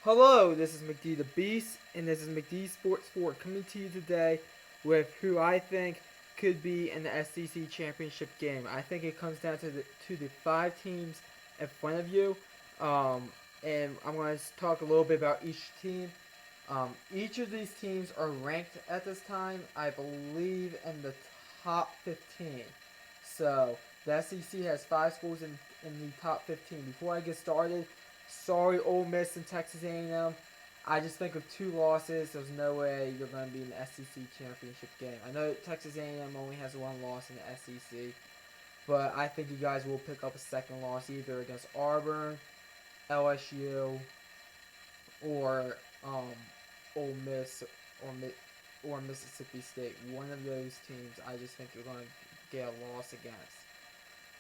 Hello, this is McD the Beast, and this is McD Sports 4 coming to you today with who I think could be in the SEC championship game. I think it comes down to the five teams in front of you, um, and I'm going to talk a little bit about each team. Each of these teams are ranked at this time, I believe, in the top 15. So the SEC has five schools in the top 15. Before I get started, sorry, Ole Miss and Texas A&M. I just think of two losses. There's no way you're going to be in the SEC championship game. I know Texas A&M only has one loss in the SEC, but I think you guys will pick up a second loss either against Auburn, LSU, or Ole Miss or or Mississippi State. One of those teams, I just think you're going to get a loss against.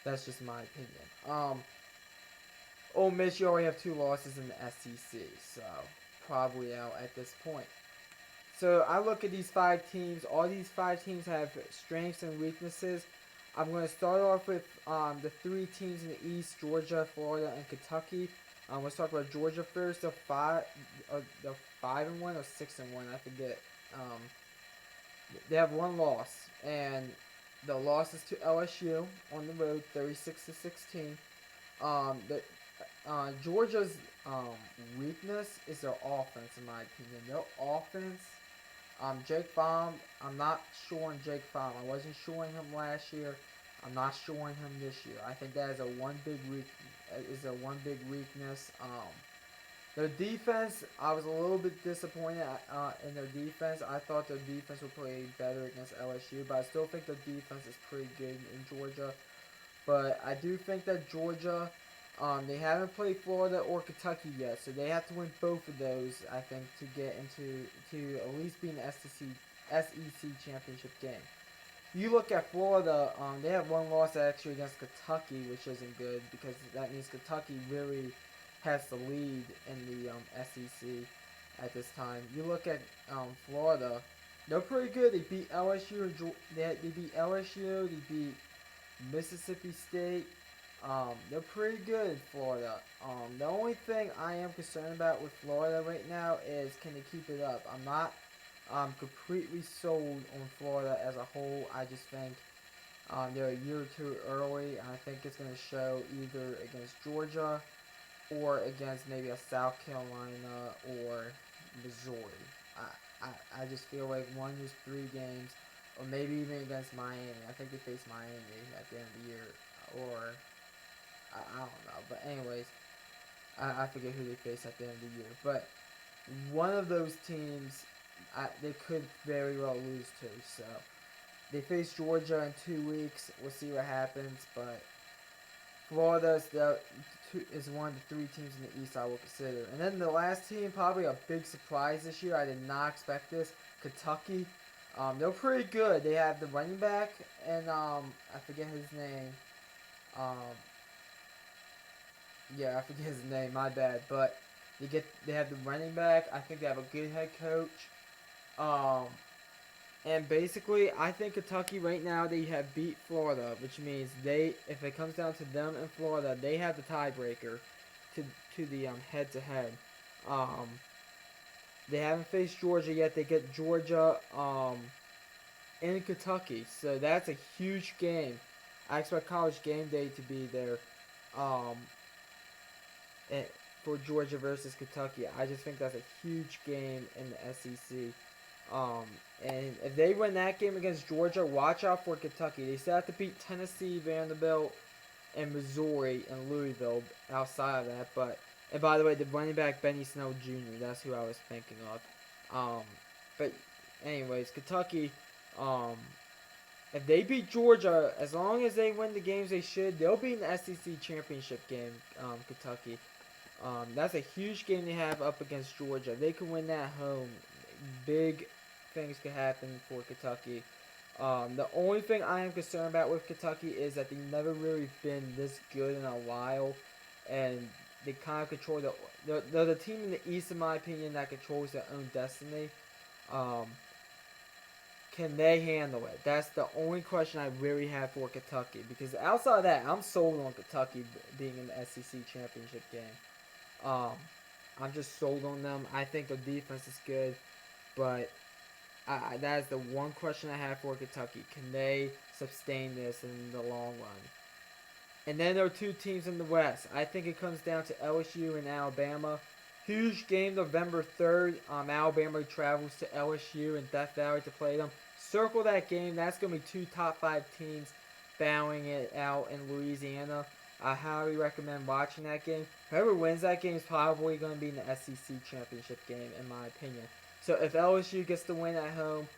That's just my opinion. Ole Miss, you already have two losses in the SEC, so probably out at this point. So I look at these five teams. All these five teams have strengths and weaknesses. I'm going to start off with the three teams in the East: Georgia, Florida, and Kentucky. Let's talk about Georgia first. They're 5-1 or 6-1. I forget. Um, they have one loss, and the loss is to LSU on the road, 36-16. The Georgia's weakness is their offense, in my opinion. Their offense, Jake Fromm, I'm not sure on Jake Fromm. I wasn't sure on him last year. I'm not sure on him this year. I think that is a one big weakness. Their defense, I was a little bit disappointed in their defense. I thought their defense would play better against LSU, but I still think their defense is pretty good in Georgia. But I do think that Georgia, they haven't played Florida or Kentucky yet, so they have to win both of those, I think, to get into to at least be in the SEC championship game. You look at Florida, they have one loss actually against Kentucky, which isn't good because that means Kentucky really has the lead in the SEC at this time. You look at Florida, they're pretty good. They beat LSU. They beat LSU. They beat Mississippi State. They're pretty good in Florida. The only thing I am concerned about with Florida right now is can they keep it up? I'm not completely sold on Florida as a whole. I just think they're a year or two early. And I think it's going to show either against Georgia or against maybe a South Carolina or Missouri. I just feel like one of those three games, or maybe even against Miami. I think they face Miami at the end of the year, or I don't know. But anyways, I forget who they face at the end of the year. But one of those teams, they could very well lose to. So they face Georgia in 2 weeks. We'll see what happens. But Florida is one of the three teams in the East I will consider. And then the last team, probably a big surprise this year. I did not expect this. Kentucky. They're pretty good. They have the running back, and I forget his name. Um, yeah, I forget his name. My bad. But they have the running back. I think they have a good head coach. Um, and basically, I think Kentucky right now they have beat Florida, which means if it comes down to them and Florida, they have the tiebreaker to the head to head. They haven't faced Georgia yet. They get Georgia in Kentucky, so that's a huge game. I expect College Game Day to be there um, for Georgia versus Kentucky. I just think that's a huge game in the SEC. Um, and if they win that game against Georgia, watch out for Kentucky. They still have to beat Tennessee, Vanderbilt, and Missouri and Louisville outside of that. And by the way, the running back Benny Snell Jr. That's who I was thinking of. But anyways, Kentucky. Um, if they beat Georgia, as long as they win the games they should, they'll be in the SEC championship game. Kentucky. That's a huge game they have up against Georgia. They can win that home. Big things could happen for Kentucky. The only thing I am concerned about with Kentucky is that they've never really been this good in a while, and they kind of control they're the team in the East, in my opinion, that controls their own destiny. Um, can they handle it? That's the only question I really have for Kentucky. Because outside of that, I'm sold on Kentucky being in the SEC championship game. Um, I'm just sold on them. I think the defense is good, but that is the one question I have for Kentucky. Can they sustain this in the long run? And then there are two teams in the West. I think it comes down to LSU and Alabama. Huge game November 3rd. Alabama travels to LSU in Death Valley to play them. Circle that game. That's going to be two top 5 teams bowing it out in Louisiana. I highly recommend watching that game. Whoever wins that game is probably going to be in the SEC championship game, in my opinion. So if LSU gets the win at home,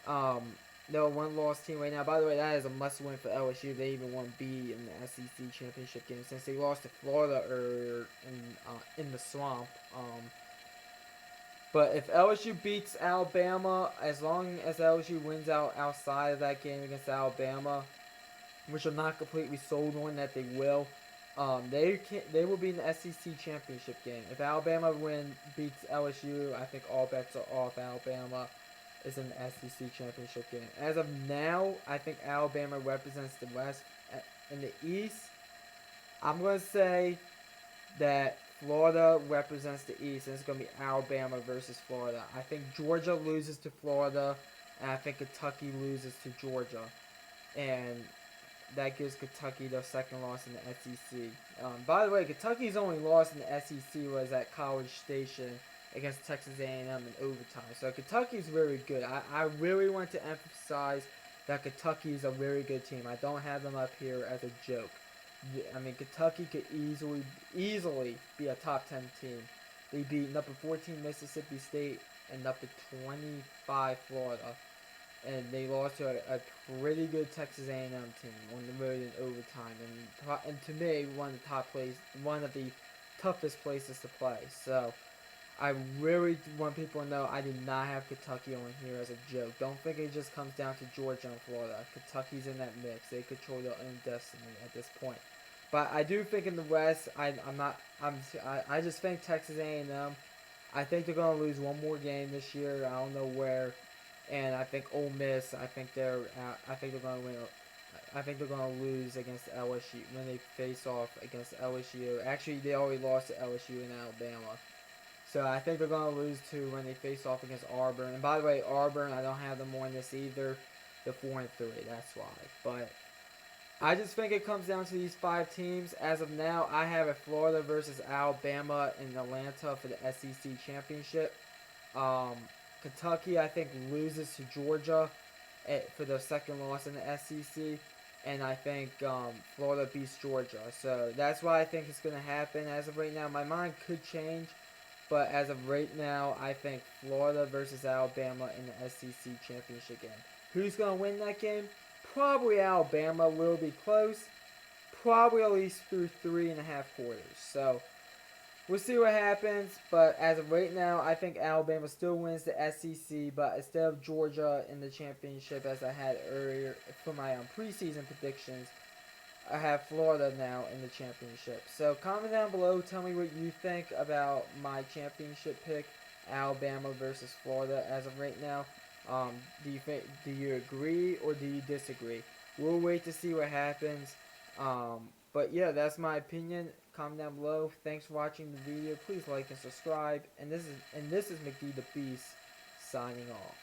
um, they're a one-loss team right now. By the way, that is a must-win for LSU. They even won't be in the SEC championship game since they lost to Florida earlier in the swamp. But if LSU beats Alabama, as long as LSU wins out outside of that game against Alabama, which I'm not completely sold on that they will, they will be in the SEC championship game. If Alabama beats LSU, I think all bets are off. Alabama is in the SEC championship game. As of now, I think Alabama represents the West. In the East, I'm going to say that Florida represents the East, and it's going to be Alabama versus Florida. I think Georgia loses to Florida, and I think Kentucky loses to Georgia. And that gives Kentucky their second loss in the SEC. By the way, Kentucky's only loss in the SEC was at College Station against Texas A&M in overtime. So Kentucky's very good. I really want to emphasize that Kentucky is a very good team. I don't have them up here as a joke. I mean, Kentucky could easily be a top 10 team. They beat number 14 Mississippi State and number 25 Florida. And they lost to a pretty good Texas A&M team on the road in overtime, and to me, one of the toughest places to play. So I really want people to know I did not have Kentucky on here as a joke. Don't think it just comes down to Georgia and Florida. Kentucky's in that mix. They control their own destiny at this point. But I do think in the West, I just think Texas A&M. I think they're gonna lose one more game this year. I don't know where. And I think Ole Miss. I think they're gonna win. I think they're gonna lose against LSU when they face off against LSU. Actually, they already lost to LSU in Alabama. So I think they're gonna lose to when they face off against Auburn. And by the way, Auburn, I don't have them on this either. They're 4-3. That's why. But I just think it comes down to these 5 teams. As of now, I have a Florida versus Alabama in Atlanta for the SEC championship. Kentucky, I think, loses to Georgia for their second loss in the SEC. And I think Florida beats Georgia. So that's why I think it's going to happen. As of right now, my mind could change. But as of right now, I think Florida versus Alabama in the SEC championship game. Who's going to win that game? Probably Alabama. Will be close. Probably at least through 3.5 quarters. So we'll see what happens, but as of right now, I think Alabama still wins the SEC, but instead of Georgia in the championship as I had earlier for my preseason predictions, I have Florida now in the championship. So comment down below, tell me what you think about my championship pick, Alabama versus Florida as of right now. Do you agree or do you disagree? We'll wait to see what happens. But yeah, that's my opinion. Comment down below. Thanks for watching the video. Please like and subscribe. And this is McD the Beast signing off.